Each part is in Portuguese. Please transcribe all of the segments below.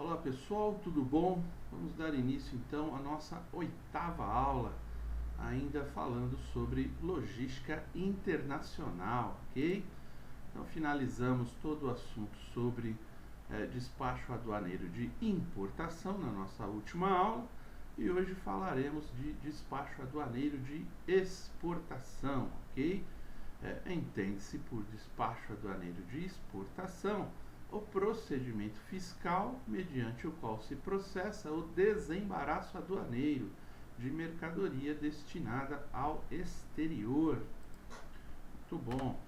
Olá pessoal, tudo bom? Vamos dar início então à nossa 8ª aula, ainda falando sobre logística internacional, ok? Então finalizamos todo o assunto sobre despacho aduaneiro de importação na nossa última aula e hoje falaremos de despacho aduaneiro de exportação, ok? Entende-se por despacho aduaneiro de exportação o procedimento fiscal mediante o qual se processa o desembaraço aduaneiro de mercadoria destinada ao exterior. Muito bom.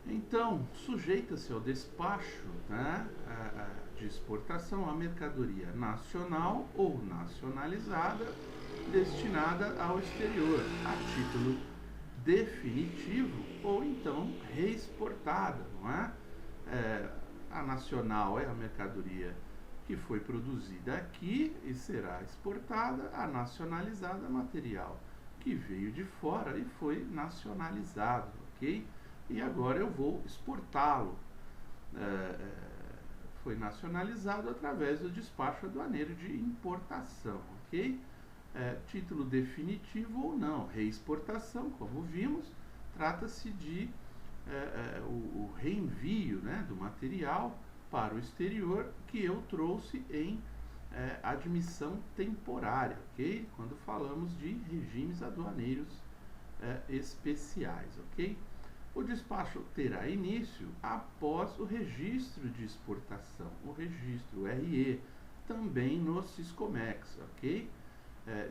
Então, sujeita-se ao despacho, né, de exportação a mercadoria nacional ou nacionalizada destinada ao exterior, a título definitivo ou então reexportada, não é? A nacional é a mercadoria que foi produzida aqui e será exportada, a nacionalizada material que veio de fora e foi nacionalizado, ok? E agora eu vou exportá-lo. Foi nacionalizado através do despacho aduaneiro de importação, ok? Título definitivo ou não, reexportação, como vimos, trata-se de o reenvio, né, do material para o exterior que eu trouxe em admissão temporária, ok? Quando falamos de regimes aduaneiros especiais, ok? O despacho terá início após o registro de exportação, o registro RE, também no Siscomex, ok?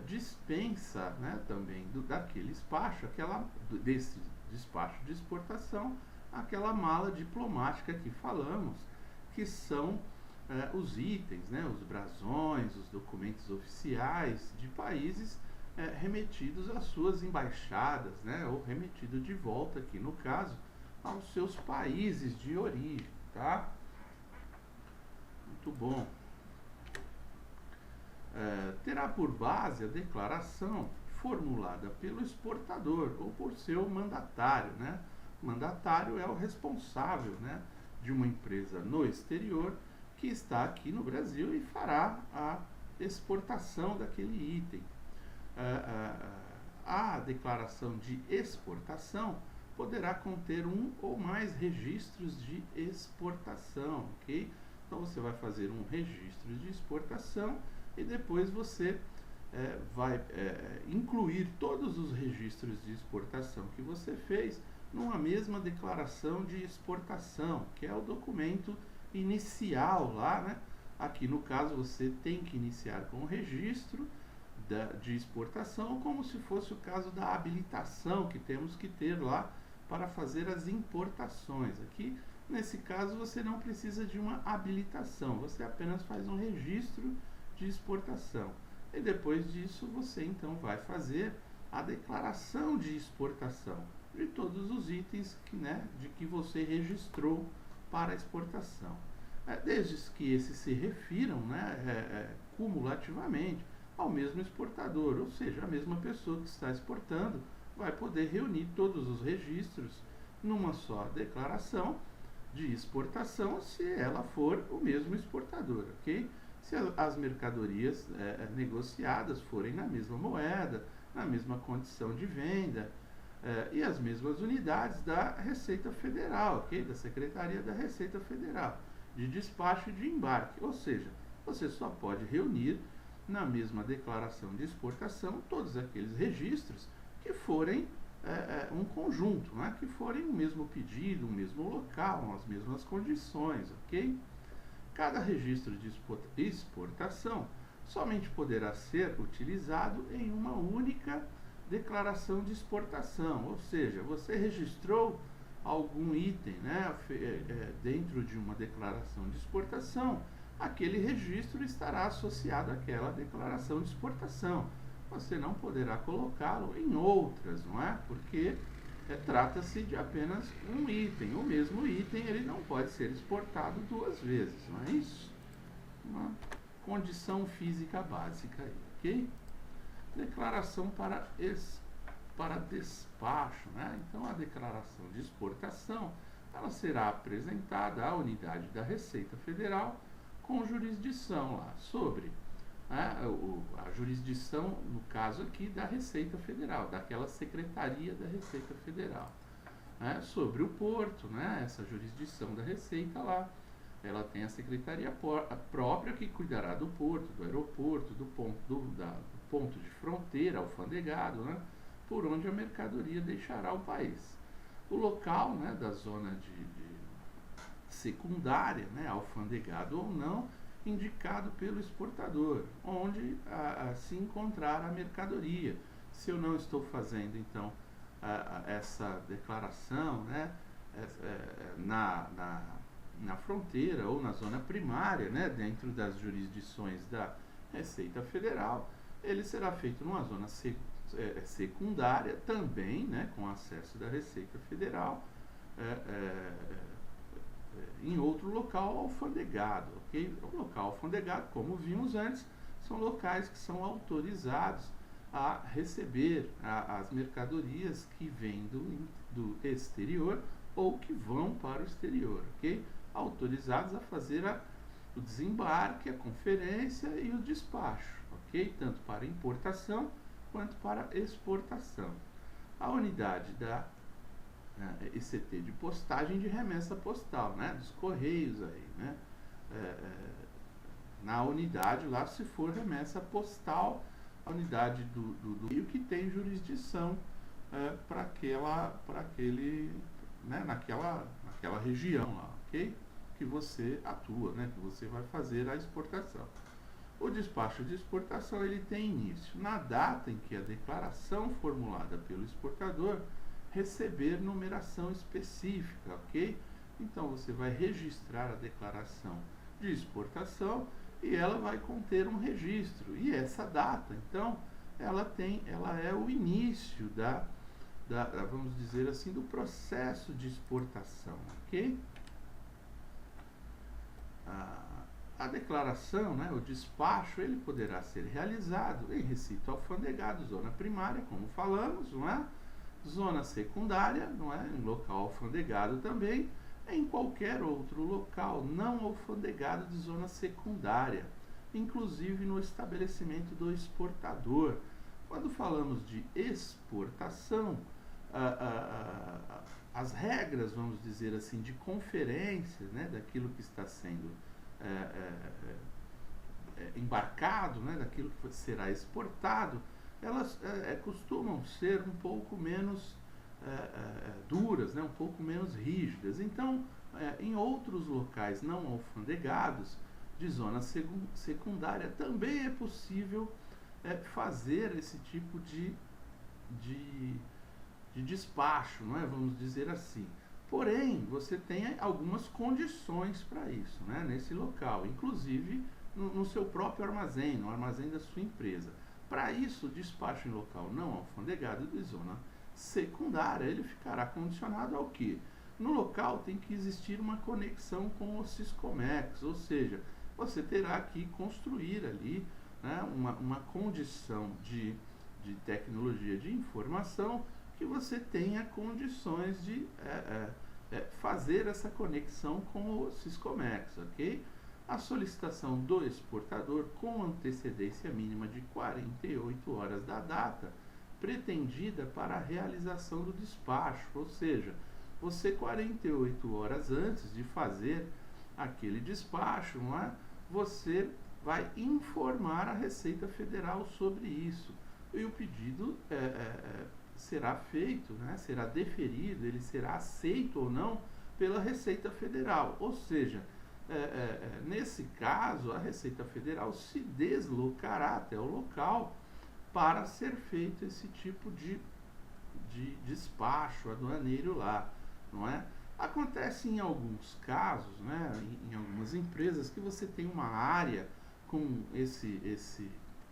Dispensa, né, também daquele despacho, desse despacho de exportação, aquela mala diplomática que falamos, que são os itens, né, os brasões, os documentos oficiais de países remetidos às suas embaixadas, né, ou remetido de volta, aqui no caso, aos seus países de origem, tá? Muito bom. Terá por base a declaração formulada pelo exportador ou por seu mandatário, né? O mandatário é o responsável, né, de uma empresa no exterior que está aqui no Brasil e fará a exportação daquele item. A declaração de exportação poderá conter um ou mais registros de exportação, ok? Então você vai fazer um registro de exportação e depois você vai incluir todos os registros de exportação que você fez numa mesma declaração de exportação, que é o documento inicial lá, né? Aqui no caso você tem que iniciar com o registro de exportação, como se fosse o caso da habilitação que temos que ter lá para fazer as importações. Aqui, nesse caso, você não precisa de uma habilitação, você apenas faz um registro de exportação. E depois disso, você então vai fazer a declaração de exportação de todos os itens de que você registrou para exportação. Desde que esses se refiram cumulativamente ao mesmo exportador, ou seja, a mesma pessoa que está exportando vai poder reunir todos os registros numa só declaração de exportação, se ela for o mesmo exportador, ok? Se as mercadorias negociadas forem na mesma moeda, na mesma condição de venda e as mesmas unidades da Receita Federal, ok? Da Secretaria da Receita Federal, de despacho e de embarque, ou seja, você só pode reunir na mesma declaração de exportação todos aqueles registros que forem um conjunto, né? Que forem o mesmo pedido, o mesmo local, as mesmas condições, ok? Cada registro de exportação somente poderá ser utilizado em uma única declaração de exportação, ou seja, você registrou algum item, né, dentro de uma declaração de exportação, aquele registro estará associado àquela declaração de exportação. Você não poderá colocá-lo em outras, não é? Porque trata-se de apenas um item. O mesmo item ele não pode ser exportado duas vezes, não é isso? Uma condição física básica aí, ok? Declaração para para despacho, né? Então, a declaração de exportação, ela será apresentada à unidade da Receita Federal com jurisdição lá sobre a jurisdição, no caso aqui, da Receita Federal, daquela Secretaria da Receita Federal, né? Sobre o porto, né? Essa jurisdição da Receita lá, ela tem a secretaria própria que cuidará do porto, do aeroporto, do ponto de fronteira alfandegado, né? Por onde a mercadoria deixará o país. O local, né, da zona de secundária, né, alfandegado ou não, indicado pelo exportador, onde se encontrar a mercadoria. Se eu não estou fazendo, então, essa declaração, né, na fronteira ou na zona primária, né, dentro das jurisdições da Receita Federal, ele será feito numa zona secundária também, né, com acesso da Receita Federal, em outro local alfandegado, ok? O local alfandegado, como vimos antes, são locais que são autorizados a receber as mercadorias que vêm do exterior ou que vão para o exterior, ok? Autorizados a fazer o desembarque, a conferência e o despacho, ok? Tanto para importação quanto para exportação. A unidade da ECT de postagem de remessa postal, né? Dos correios aí, né? Na unidade lá, se for remessa postal, a unidade do Rio que tem jurisdição para aquele, né? naquela região lá, ok? Que você atua, né? Que você vai fazer a exportação. O despacho de exportação, ele tem início na data em que a declaração formulada pelo exportador receber numeração específica, ok? Então, você vai registrar a declaração de exportação e ela vai conter um registro. E essa data, então, ela é o início vamos dizer assim, do processo de exportação, ok? A declaração, né, o despacho, ele poderá ser realizado em recinto alfandegado, zona primária, como falamos, não é? Zona secundária, não é? Em local alfandegado também, em qualquer outro local não alfandegado de zona secundária, inclusive no estabelecimento do exportador. Quando falamos de exportação, as regras, vamos dizer assim, de conferência, né, daquilo que está sendo embarcado, né, daquilo que será exportado, elas costumam ser um pouco menos duras, né, um pouco menos rígidas. Então, em outros locais não alfandegados, de zona secundária, também é possível fazer esse tipo de despacho, não é? Vamos dizer assim. Porém, você tem algumas condições para isso, né, nesse local, inclusive no seu próprio armazém, no armazém da sua empresa. Para isso, o despacho em local não alfandegado de zona secundária, ele ficará condicionado ao quê? No local tem que existir uma conexão com o Siscomex, ou seja, você terá que construir ali, né, uma condição de tecnologia de informação que você tenha condições de fazer essa conexão com o Siscomex, ok? A solicitação do exportador com antecedência mínima de 48 horas da data pretendida para a realização do despacho, ou seja, você 48 horas antes de fazer aquele despacho, não é? Você vai informar a Receita Federal sobre isso e o pedido será feito, né? Será deferido, ele será aceito ou não pela Receita Federal, ou seja, nesse caso, a Receita Federal se deslocará até o local para ser feito esse tipo de despacho aduaneiro lá, não é? Acontece em alguns casos, né, em algumas empresas, que você tem uma área com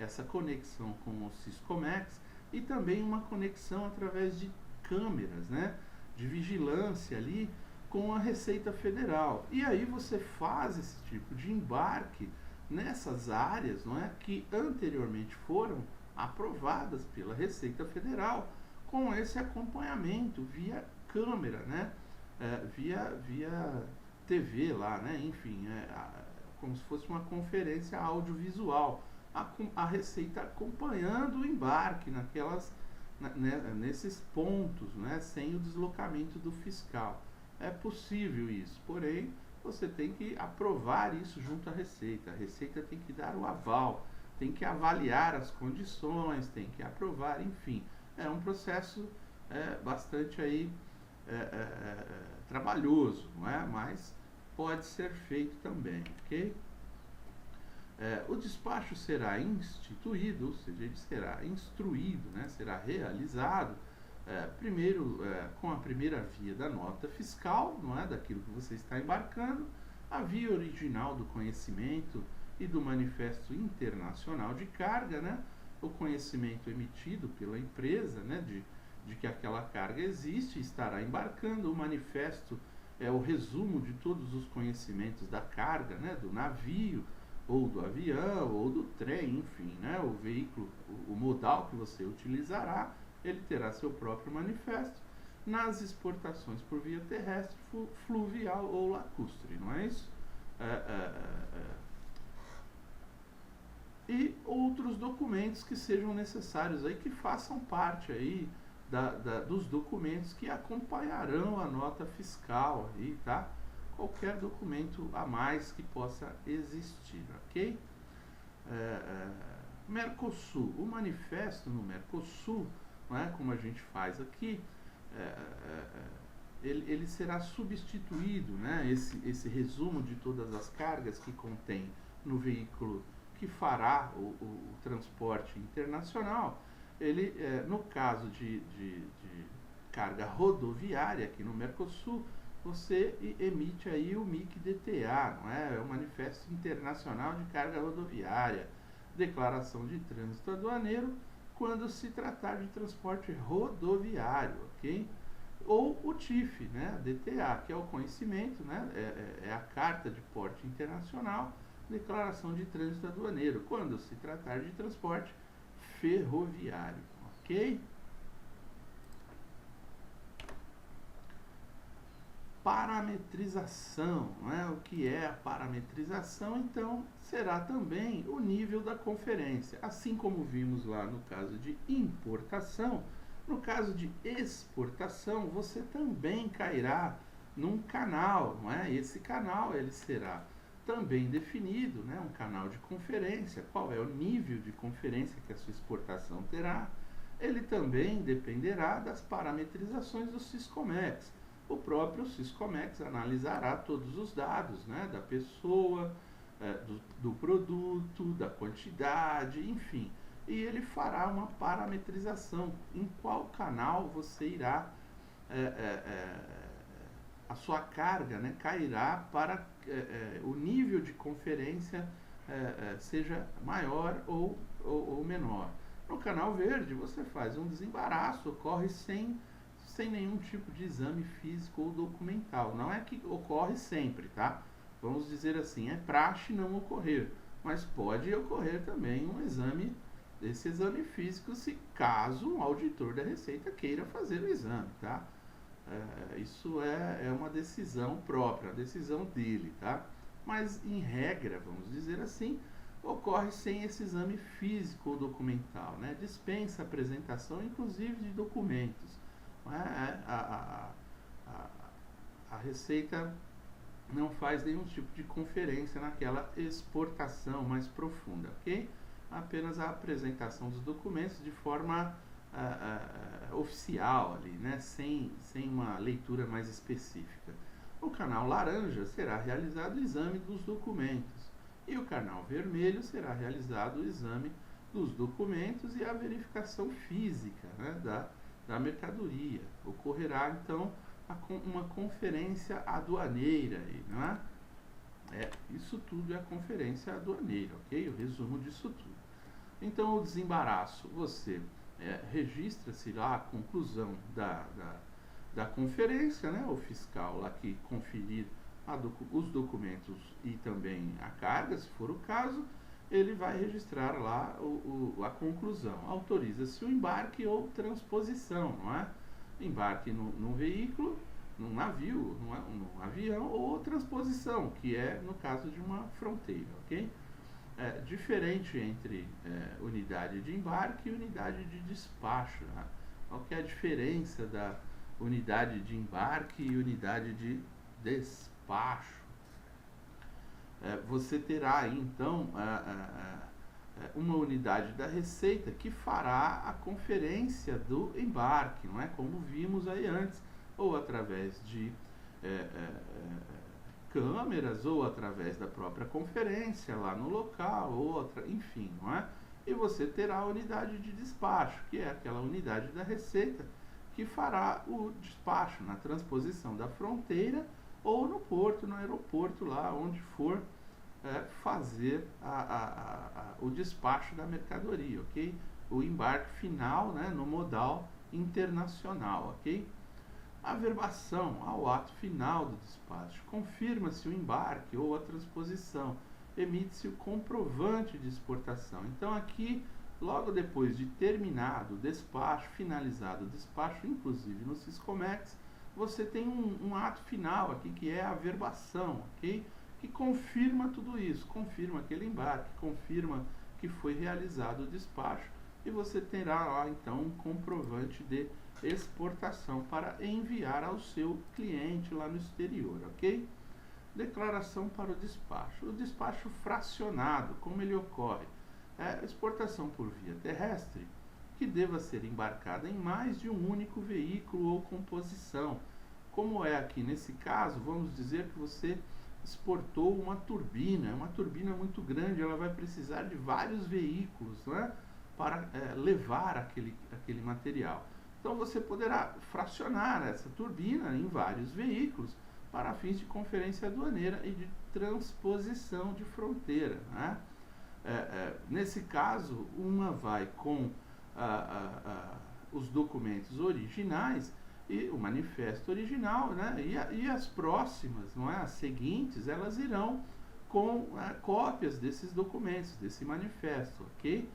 essa conexão com o Siscomex e também uma conexão através de câmeras, né, de vigilância ali, com a Receita Federal. E aí você faz esse tipo de embarque nessas áreas, não é, que anteriormente foram aprovadas pela Receita Federal, com esse acompanhamento via câmera, né? Via TV lá, né? Enfim, como se fosse uma conferência audiovisual, a Receita acompanhando o embarque nesses pontos, né? Sem o deslocamento do fiscal. É possível isso, porém você tem que aprovar isso junto à Receita. A Receita tem que dar o aval, tem que avaliar as condições, tem que aprovar, enfim. É um processo bastante aí trabalhoso, não é? Mas pode ser feito também, ok? O despacho será instituído, ou seja, ele será instruído, né? Será realizado primeiro com a primeira via da nota fiscal, não é? Daquilo que você está embarcando, a via original do conhecimento e do manifesto internacional de carga, né? O conhecimento emitido pela empresa, né? De que aquela carga existe e estará embarcando. O manifesto é o resumo de todos os conhecimentos da carga, né? Do navio, ou do avião, ou do trem, enfim, né? O veículo, o modal que você utilizará, ele terá seu próprio manifesto nas exportações por via terrestre, fluvial ou lacustre, não é isso? E outros documentos que sejam necessários aí, que façam parte aí dos documentos que acompanharão a nota fiscal aí, tá? Qualquer documento a mais que possa existir, ok? Mercosul, o manifesto no Mercosul, não é, como a gente faz aqui, ele será substituído, né, esse resumo de todas as cargas que contém no veículo que fará o transporte internacional. Ele, no caso de carga rodoviária aqui no Mercosul, você emite aí o MIC-DTA, não é? É o Manifesto Internacional de Carga Rodoviária, declaração de trânsito aduaneiro, quando se tratar de transporte rodoviário, ok? Ou o TIF, né? A DTA, que é o conhecimento, né? É a Carta de Porte Internacional, declaração de trânsito aduaneiro, quando se tratar de transporte ferroviário, ok? Parametrização, não é? O que é a parametrização? Então, será também o nível da conferência. Assim como vimos lá no caso de importação, no caso de exportação, você também cairá num canal, não é? Esse canal ele será também definido, né? Um canal de conferência, qual é o nível de conferência que a sua exportação terá. Ele também dependerá das parametrizações do Siscomex. O próprio Siscomex analisará todos os dados, né, da pessoa, do produto, da quantidade, enfim. E ele fará uma parametrização em qual canal você irá, a sua carga, né, cairá para o nível de conferência seja maior ou menor. No canal verde você faz um desembaraço, ocorre sem nenhum tipo de exame físico ou documental. Não é que ocorre sempre, tá? Vamos dizer assim, é praxe não ocorrer, mas pode ocorrer também esse exame físico, se caso um auditor da Receita queira fazer o exame, tá? Isso é uma decisão própria, a decisão dele, tá? Mas em regra, vamos dizer assim, ocorre sem esse exame físico ou documental, né? Dispensa a apresentação, inclusive, de documentos. A Receita não faz nenhum tipo de conferência naquela exportação mais profunda, ok? Apenas a apresentação dos documentos de forma oficial ali, né? Sem uma leitura mais específica. No canal laranja será realizado o exame dos documentos e o canal vermelho será realizado o exame dos documentos e a verificação física, né, da mercadoria. Ocorrerá então uma conferência aduaneira aí, não é? Isso tudo é a conferência aduaneira, ok? O resumo disso tudo. Então o desembaraço, você registra-se lá a conclusão da conferência, né? O fiscal lá que conferir os documentos e também a carga, se for o caso, ele vai registrar lá a conclusão. Autoriza-se o embarque ou transposição, não é? Embarque num veículo, num navio, num avião, ou transposição, que é no caso de uma fronteira, ok? Diferente entre unidade de embarque e unidade de despacho. Né? Qual que é a diferença da unidade de embarque e unidade de despacho? Você terá aí, então, uma unidade da Receita que fará a conferência do embarque, não é? Como vimos aí antes, ou através de câmeras, ou através da própria conferência lá no local, enfim, não é? E você terá a unidade de despacho, que é aquela unidade da Receita que fará o despacho na transposição da fronteira ou no porto, no aeroporto, lá onde for fazer o despacho da mercadoria, ok? O embarque final, né, no modal internacional, ok? Averbação ao ato final do despacho. Confirma-se o embarque ou a transposição. Emite-se o comprovante de exportação. Então aqui, logo depois de terminado o despacho, finalizado o despacho, inclusive no Siscomex, você tem um ato final aqui que é a averbação, ok? Que confirma tudo isso, confirma aquele embarque, confirma que foi realizado o despacho e você terá lá então um comprovante de exportação para enviar ao seu cliente lá no exterior, ok? Declaração para o despacho. O despacho fracionado, como ele ocorre? Exportação por via terrestre que deva ser embarcada em mais de um único veículo ou composição. Como é aqui nesse caso, vamos dizer que você exportou uma turbina muito grande, ela vai precisar de vários veículos, né, para levar aquele material. Então você poderá fracionar essa turbina em vários veículos para fins de conferência aduaneira e de transposição de fronteira. Né? Nesse caso, uma vai com os documentos originais e o manifesto original, né? E as próximas, não é? As seguintes, elas irão com cópias desses documentos, desse manifesto, ok?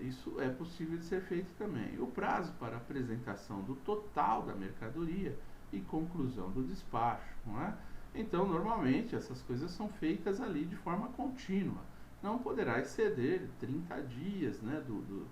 Isso é possível de ser feito também. O prazo para apresentação do total da mercadoria e conclusão do despacho, não é? Então, normalmente, essas coisas são feitas ali de forma contínua. Não poderá exceder 30 dias, né,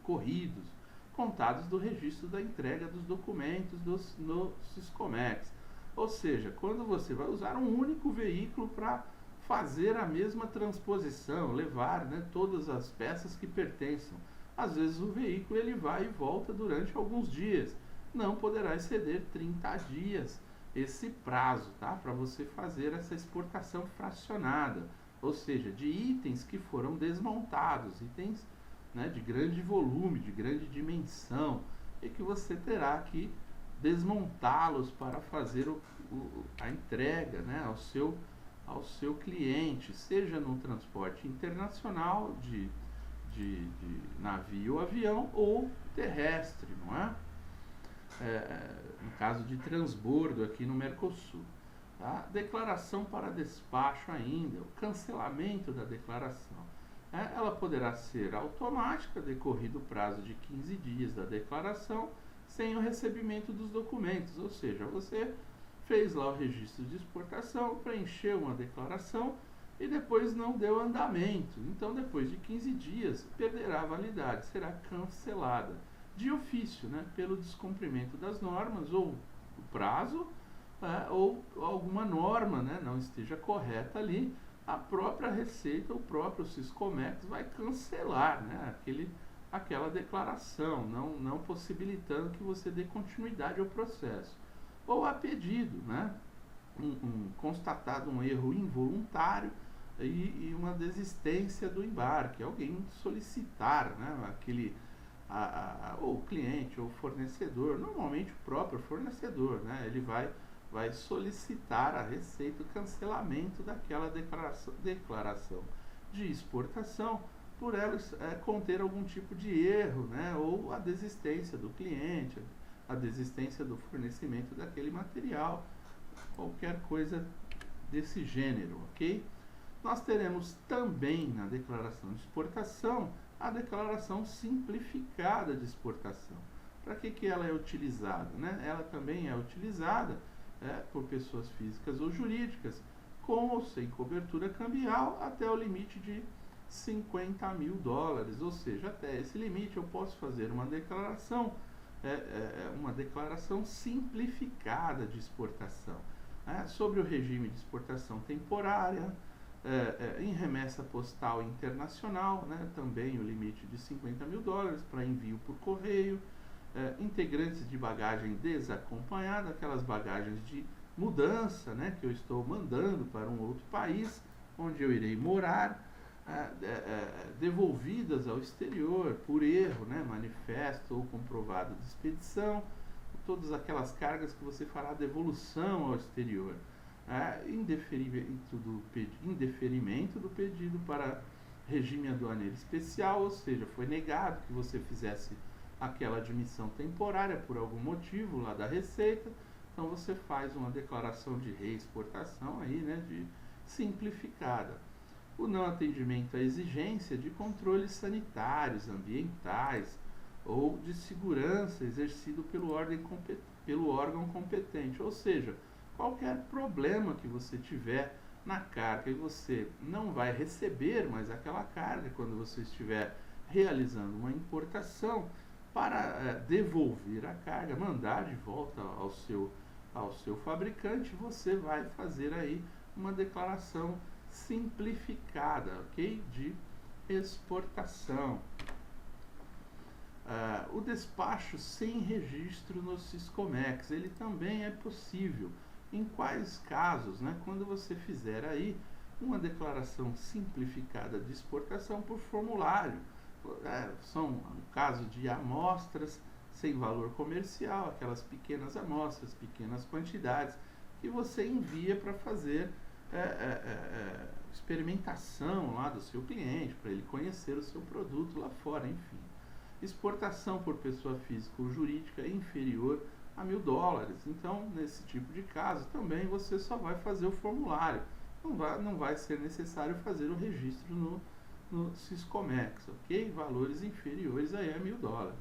corridos, contados do registro da entrega dos documentos no Siscomex. Ou seja, quando você vai usar um único veículo para fazer a mesma transposição, levar, né, todas as peças que pertençam. Às vezes o veículo ele vai e volta durante alguns dias. Não poderá exceder 30 dias esse prazo, tá? Para você fazer essa exportação fracionada, ou seja, de itens que foram desmontados, itens, né, de grande volume, de grande dimensão, e que você terá que desmontá-los para fazer a entrega, né, ao seu cliente, seja no transporte internacional de navio ou avião ou terrestre, não é? No caso de transbordo aqui no Mercosul. Tá? Declaração para despacho ainda, o cancelamento da declaração. Ela poderá ser automática, decorrido o prazo de 15 dias da declaração, sem o recebimento dos documentos, ou seja, você fez lá o registro de exportação, preencheu uma declaração e depois não deu andamento. Então, depois de 15 dias, perderá a validade, será cancelada de ofício, né, pelo descumprimento das normas, ou o prazo, ou alguma norma, né, não esteja correta ali, a própria Receita, o próprio Siscomex vai cancelar, né, aquela declaração, não possibilitando que você dê continuidade ao processo. Ou a pedido, né, constatado um erro involuntário e uma desistência do embarque, alguém solicitar, né, ou o cliente ou o fornecedor, normalmente o próprio fornecedor, né, ele vai solicitar a Receita o cancelamento daquela declaração de exportação por ela conter algum tipo de erro, né, ou a desistência do cliente, a desistência do fornecimento daquele material, qualquer coisa desse gênero, ok? Nós teremos também na declaração de exportação a declaração simplificada de exportação. Para que ela é utilizada? Né? Ela também é utilizada por pessoas físicas ou jurídicas com ou sem cobertura cambial até o limite de 50 mil dólares, ou seja, até esse limite eu posso fazer uma declaração simplificada de exportação, sobre o regime de exportação temporária, em remessa postal internacional, também o limite de 50 mil dólares para envio por correio, integrantes de bagagem desacompanhada, aquelas bagagens de mudança, que eu estou mandando para um outro país, onde eu irei morar, devolvidas ao exterior por erro, manifesto ou comprovado de expedição, todas aquelas cargas que você fará devolução ao exterior, indeferimento do pedido para regime aduaneiro especial, ou seja, foi negado que você fizesse aquela admissão temporária por algum motivo lá da Receita, então você faz uma declaração de reexportação aí, de simplificada. O não atendimento à exigência de controles sanitários, ambientais ou de segurança exercido pelo órgão competente, ou seja, qualquer problema que você tiver na carga e você não vai receber mais aquela carga quando você estiver realizando uma importação, para devolver a carga, mandar de volta ao seu fabricante, você vai fazer aí uma declaração simplificada, ok? De exportação. O despacho sem registro no Siscomex, ele também é possível. Em quais casos? Quando você fizer aí uma declaração simplificada de exportação por formulário. São no caso de amostras sem valor comercial, aquelas pequenas amostras, pequenas quantidades, que você envia para fazer experimentação lá do seu cliente, para ele conhecer o seu produto lá fora, enfim. Exportação por pessoa física ou jurídica inferior a $1.000. Então, nesse tipo de caso, também você só vai fazer o formulário. Não vai ser necessário fazer o registro no Siscomex, ok? Valores inferiores aí a $1.000.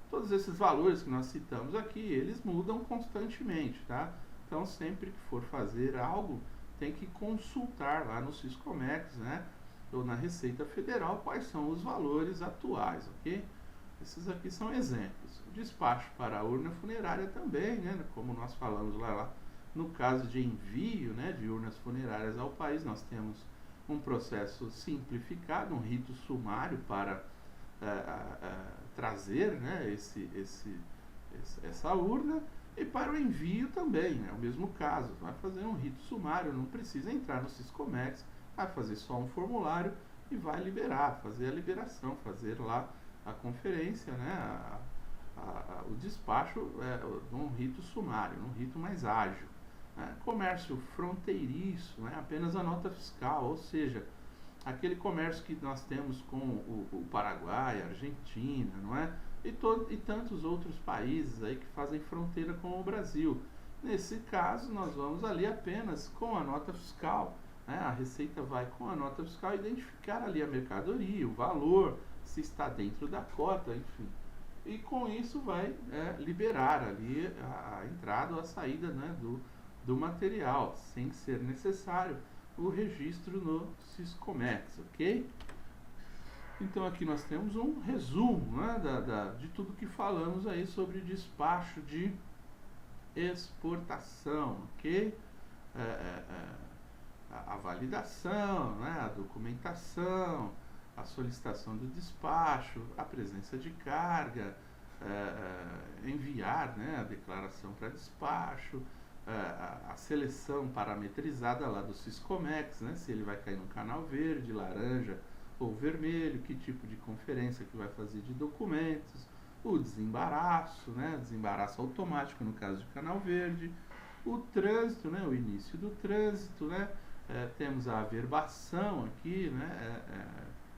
Todos esses valores que nós citamos aqui, eles mudam constantemente, tá? Então, sempre que for fazer algo, tem que consultar lá no Siscomex, ou na Receita Federal, quais são os valores atuais, ok? Esses aqui são exemplos. O despacho para a urna funerária também, como nós falamos lá no caso de envio, de urnas funerárias ao país, nós temos um processo simplificado, um rito sumário para trazer essa urna, e para o envio também, o mesmo caso, vai fazer um rito sumário, não precisa entrar no Siscomex, vai fazer só um formulário e vai liberar, fazer a liberação, fazer lá a conferência, o despacho num rito sumário, num rito mais ágil. Comércio fronteiriço, apenas a nota fiscal, ou seja, aquele comércio que nós temos com o Paraguai, a Argentina, e tantos outros países aí que fazem fronteira com o Brasil. Nesse caso, nós vamos ali apenas com a nota fiscal, a Receita vai com a nota fiscal identificar ali a mercadoria, o valor, se está dentro da cota, enfim. E com isso vai liberar ali a entrada ou a saída do material, sem ser necessário o registro no Siscomex, ok? Então aqui nós temos um resumo de tudo que falamos aí sobre despacho de exportação, ok? A validação, a documentação, a solicitação do despacho, a presença de carga, enviar a declaração para despacho, a seleção parametrizada lá do Siscomex, se ele vai cair no canal verde, laranja ou vermelho, que tipo de conferência que vai fazer de documentos, o desembaraço, desembaraço automático no caso de canal verde, o trânsito, o início do trânsito, temos a averbação aqui,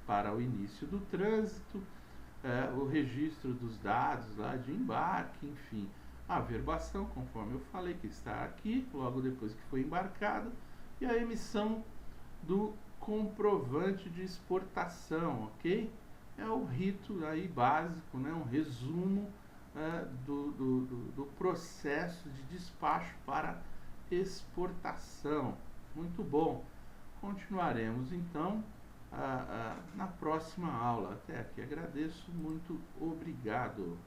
para o início do trânsito, o registro dos dados lá de embarque, enfim, a averbação, conforme eu falei, que está aqui, logo depois que foi embarcado, e a emissão do comprovante de exportação, ok? É o rito aí básico, né? Um resumo do processo de despacho para exportação. Muito bom. Continuaremos então na próxima aula. Até aqui agradeço, muito obrigado.